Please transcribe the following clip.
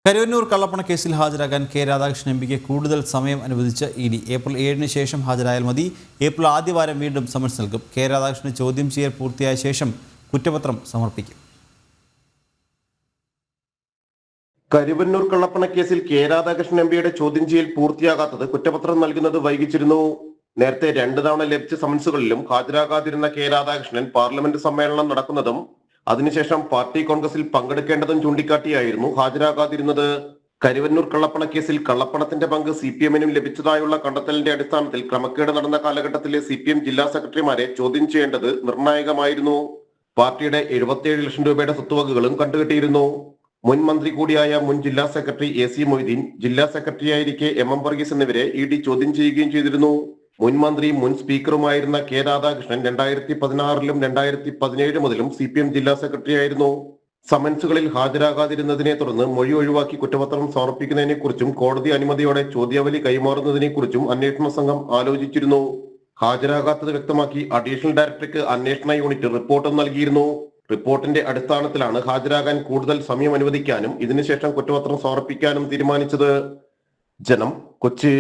കരുവന്നൂർ കള്ളപ്പണക്കേസിൽ ഹാജരാകാൻ കെ രാധാകൃഷ്ണൻ എംപിക്ക് കൂടുതൽ സമയം അനുവദിച്ച് ഇഡി. ഏപ്രിൽ 7-ന് ശേഷം ഹാജരായാൽ മതി. ഏപ്രിൽ ആദ്യവാരം വീണ്ടും സമൻസ് നൽകും. കെ രാധാകൃഷ്ണന് ചോദ്യം ചെയ്യൽ പൂർത്തിയായ ശേഷം കുറ്റപത്രം സമർപ്പിക്കും. കരുവന്നൂർ കള്ളപ്പണക്കേസിൽ കെ രാധാകൃഷ്ണൻ എംപിയുടെ ചോദ്യം ചെയ്യൽ പൂർത്തിയാകാത്തത് കുറ്റപത്രം നൽകുന്നത് വൈകിച്ചിരുന്നു. നേരത്തെ 2 തവണ ലഭിച്ച സമൻസുകളിലും ഹാജരാകാതിരുന്ന കെ രാധാകൃഷ്ണൻ പാർലമെന്റ് സമ്മേളനം നടക്കുന്നതും അതിനുശേഷം പാർട്ടി കോൺഗ്രസിൽ പങ്കെടുക്കേണ്ടതും ചൂണ്ടിക്കാട്ടിയായിരുന്നു ഹാജരാകാതിരുന്നത്. കരുവന്നൂർ കള്ളപ്പണക്കേസിൽ കള്ളപ്പണത്തിന്റെ പങ്ക് CPM-നും ലഭിച്ചതായുള്ള കണ്ടെത്തലിന്റെ അടിസ്ഥാനത്തിൽ ക്രമക്കേട് നടന്ന കാലഘട്ടത്തിലെ CPM ജില്ലാ സെക്രട്ടറിമാരെ ചോദ്യം ചെയ്യേണ്ടത് നിർണായകമായിരുന്നു. പാർട്ടിയുടെ 77 ലക്ഷം രൂപയുടെ സ്വത്തുവകകളും കണ്ടുകെട്ടിയിരുന്നു. മുൻ മന്ത്രി കൂടിയായ മുൻ ജില്ലാ സെക്രട്ടറി AC മൊയ്തീൻ, ജില്ലാ സെക്രട്ടറിയായിരിക്കെ MM വർഗീസ് എന്നിവരെ ED ചോദ്യം ചെയ്യുകയും ചെയ്തിരുന്നു. മുൻ മന്ത്രി മുൻ സ്പീക്കറുമായിരുന്ന കെ രാധാകൃഷ്ണൻ 2016-ലും 2017 മുതലും CPM ജില്ലാ സെക്രട്ടറി ആയിരുന്നു. സമൻസുകളിൽ ഹാജരാകാതിരുന്നതിനെ തുടർന്ന് മൊഴി ഒഴിവാക്കി കുറ്റപത്രം സമർപ്പിക്കുന്നതിനെക്കുറിച്ചും കോടതി അനുമതിയോടെ ചോദ്യാവലി കൈമാറുന്നതിനെക്കുറിച്ചും അന്വേഷണ സംഘം ആലോചിച്ചിരുന്നു. ഹാജരാകാത്തത് വ്യക്തമാക്കി അഡീഷണൽ ഡയറക്ടർക്ക് അന്വേഷണ യൂണിറ്റ് റിപ്പോർട്ടും നൽകിയിരുന്നു. റിപ്പോർട്ടിന്റെ അടിസ്ഥാനത്തിലാണ് ഹാജരാകാൻ കൂടുതൽ സമയം അനുവദിക്കാനും ഇതിനുശേഷം കുറ്റപത്രം സമർപ്പിക്കാനും തീരുമാനിച്ചത്. ജനം, കൊച്ചി.